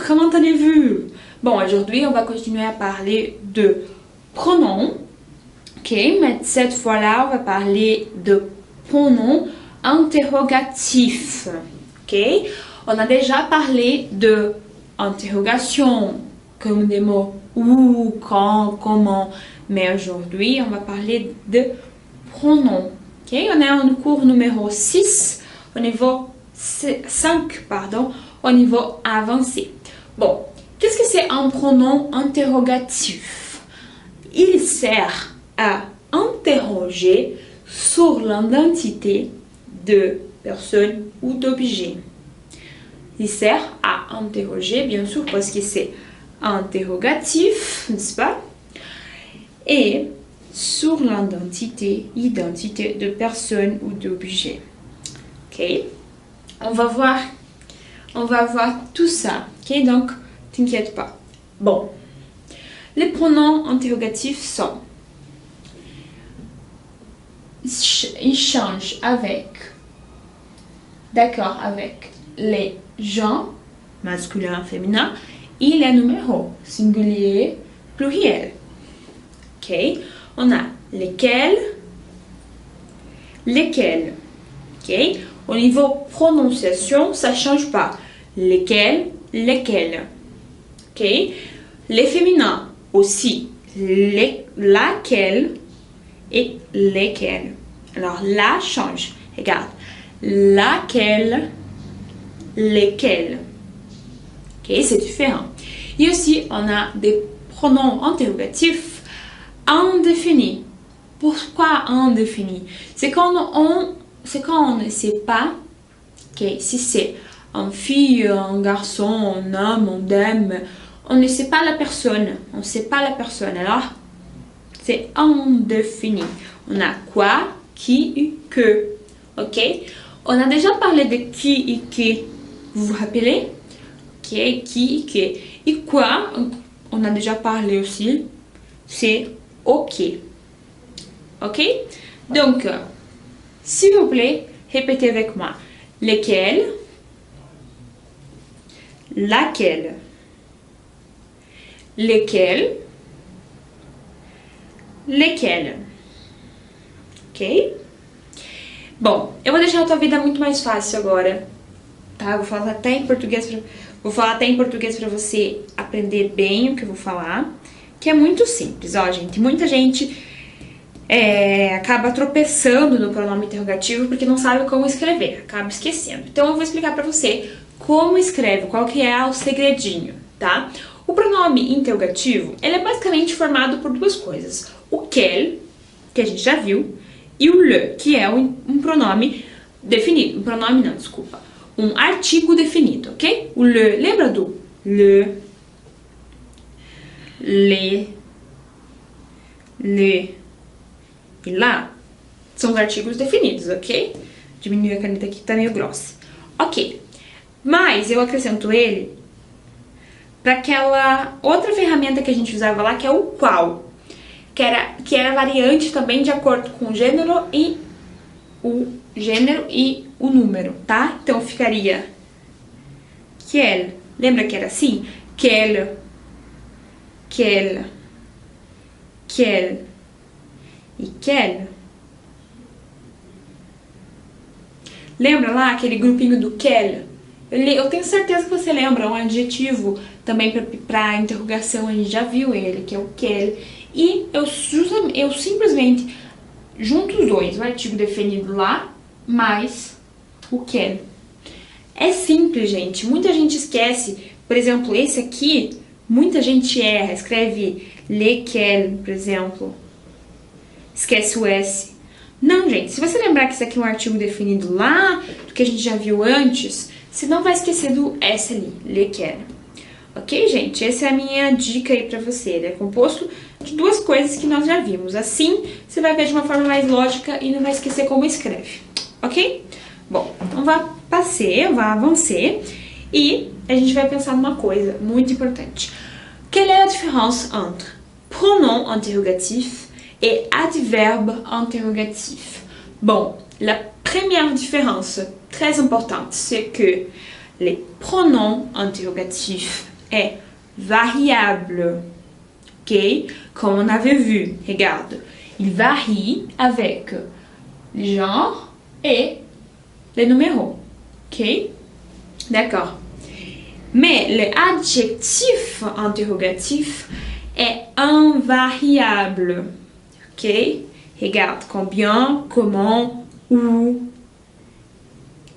comment allez-vous? Bon, aujourd'hui, on va continuer à parler de pronoms. Ok, mais cette fois-là, on va parler de pronoms interrogatifs. Ok, on a déjà parlé de interrogation, comme des mots où, quand, comment. Mais aujourd'hui, on va parler de pronoms. Ok, on est en cours numéro 6, au niveau 5, pardon, au niveau avancé. Bon, qu'est-ce que c'est un pronom interrogatif? Il sert à interroger sur l'identité de personnes ou d'objets. Il sert à interroger, bien sûr, parce que c'est interrogatif, n'est-ce pas? Et sur l'identité de personnes ou d'objets. Ok? On va voir tout ça. Ok? Donc, t'inquiète pas. Bon. Les pronoms interrogatifs sont, ils changent avec, d'accord, avec les gens, masculin, féminin, et les numéros, singulier, pluriel. Ok? On a lesquels. Ok? Au niveau prononciation, ça ne change pas. Lesquels. Ok? Les féminins aussi. Laquelle et lesquels. Alors, la change. Regarde. Laquelle, lesquels. Ok? C'est différent. Et aussi, on a des pronoms interrogatifs indéfinis. Pourquoi indéfinis? C'est quand on ne sait pas, okay, si c'est une fille, un garçon, un homme, un dame, on ne sait pas la personne. Alors, c'est indéfini. On a quoi, qui et que. Ok? On a déjà parlé de qui et que. Vous vous rappelez? Ok, qui et que. Et quoi, on a déjà parlé aussi. C'est ok. Ok? Donc, s'il vous plaît, répétez avec moi. Lesquels, laquelle, lesquels, lesquels. Ok? Bom, eu vou deixar a tua vida muito mais fácil agora, tá? Vou falar até em português para você aprender bem o que eu vou falar, que é muito simples, ó, gente. Muita gente acaba tropeçando no pronome interrogativo porque não sabe como escrever, acaba esquecendo. Então eu vou explicar para você como escreve, qual que é o segredinho, tá? O pronome interrogativo, ele é basicamente formado por duas coisas. O quel, que a gente já viu, e o le, que é um pronome definido. Um pronome não, desculpa. Um artigo definido, ok? O le, lembra do le, le e lá? São os artigos definidos, ok? Diminuir a caneta aqui que tá meio grossa. Ok. Mas eu acrescento ele para aquela outra ferramenta que a gente usava lá, que é o qual. Que era variante também de acordo com o gênero e o número, tá? Então ficaria quel. Lembra que era assim? Quel e quel. Lembra lá aquele grupinho do quel? Eu tenho certeza que você lembra, um adjetivo também para interrogação, a gente já viu ele, que é o quel. E eu simplesmente junto os dois, o artigo definido lá, mais o quel. É simples, gente. Muita gente esquece. Por exemplo, esse aqui, muita gente erra. Escreve lesquels, por exemplo. Esquece o S. Não, gente. Se você lembrar que isso aqui é um artigo definido lá, do que a gente já viu antes, você não vai esquecer do S ali, lesquels. Ok, gente? Essa é a minha dica aí pra você. Ele é composto de duas coisas que nós já vimos. Assim, você vai ver de uma forma mais lógica e não vai esquecer como escreve. Ok? Bom, então vai avançar e a gente vai pensar numa coisa muito importante. Quelle est la différence entre pronom interrogatif et adverbe interrogatif? Bon, la première différence très importante, c'est que les pronoms interrogatifs est variable. Ok? Comme on avait vu, regarde. Il varie avec le genre et les numéros. Ok? D'accord. Mais l'adjectif interrogatif est invariable. Ok? Regarde, combien, comment, où.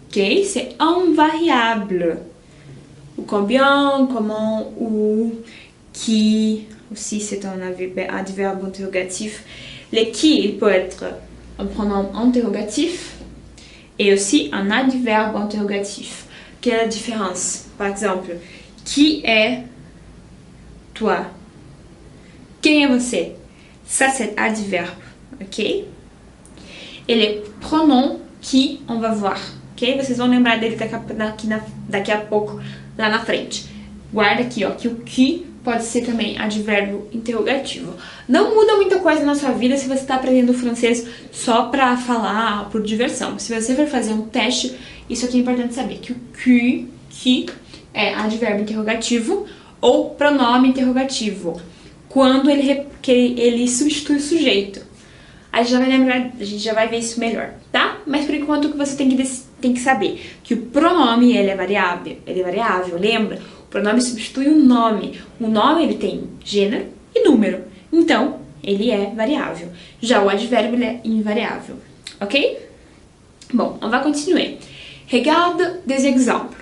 Ok? C'est invariable. Combien, comment, où, qui. Aussi, c'est un adverbe interrogatif. Le qui, il peut être un pronom interrogatif et aussi un adverbe interrogatif. Quelle est la différence? Par exemple, qui est toi? Quem é você? Ça, c'est adverbe. Ok? Et les pronoms qui, on va voir. Ok? Vocês vão lembrar dele daqui a pouco, lá na frente. Guarda aqui, ó, que o que pode ser também advérbio interrogativo. Não muda muita coisa na sua vida se você está aprendendo francês só para falar, por diversão. Se você for fazer um teste, isso aqui é importante saber, que o que é advérbio interrogativo ou pronome interrogativo, quando ele substitui o sujeito. A gente já vai lembrar, a gente já vai ver isso melhor, tá? Mas por enquanto o que você tem que saber, que o pronome ele é variável, lembra? O pronome substitui o nome. O nome ele tem gênero e número. Então, ele é variável. Já o advérbio ele é invariável. Ok? Bon, on va continuer. Regarde des exemples.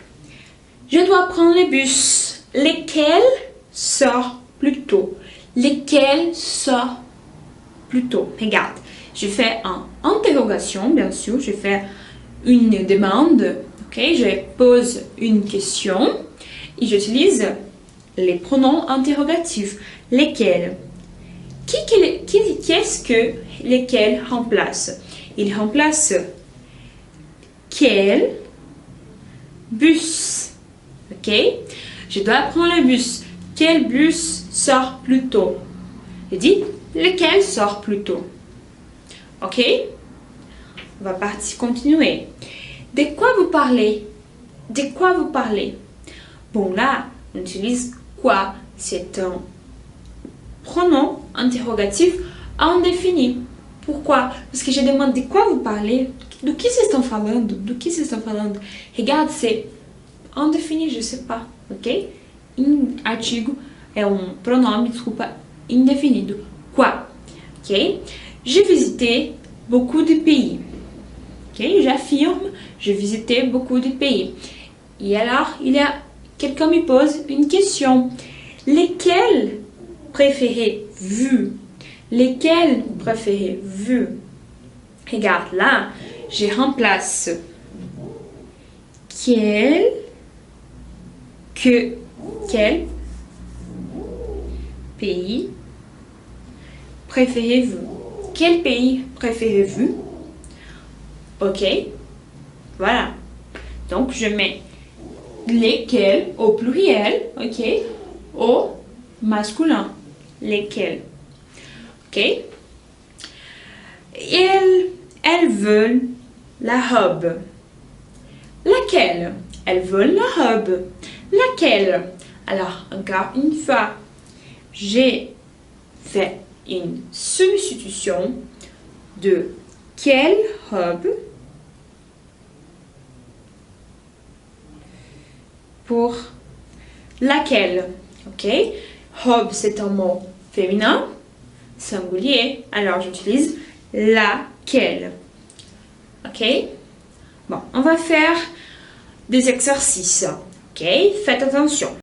Je dois prendre le bus. Lequel sort plus tôt? Lequel sort plus tôt? Regarde, je fais une interrogation, bien sûr. Je fais une demande. Ok? Je pose une question. Et j'utilise les pronoms interrogatifs. Lesquels? Qu'est-ce que lesquels remplace? Il remplace quel bus. Ok? Je dois prendre le bus. Quel bus sort plus tôt? Je dis lequel sort plus tôt. Ok? On va continuer. De quoi vous parlez? De quoi vous parlez? Bon, là, on utilise quoi? C'est un pronom interrogatif indéfini. Pourquoi? Parce que je demande de quoi vous parlez? Do que vocês estão falando? Do que vocês estão falando? Regarde, c'est indéfini, je sais pas, ok? Artigo é um pronome, desculpa, indefinido. Quoi? Ok? J'ai visité beaucoup de pays. Ok? J'affirme, j'ai visité beaucoup de pays. Et alors, quelqu'un me pose une question. Lesquels préférez-vous? Lesquels préférez-vous? Regarde là, je remplace quel pays préférez-vous? Quel pays préférez-vous? Ok, voilà. Donc je mets lesquels au pluriel, ok, au masculin. Lesquels. Ok. Elles veulent la robe. Laquelle? Elles veulent la robe. Laquelle? Alors, encore une fois, j'ai fait une substitution de quelle robe pour laquelle. Ok? Robe, c'est un mot féminin, singulier. Alors, j'utilise laquelle. Ok? Bon, on va faire des exercices. Ok? Faites attention.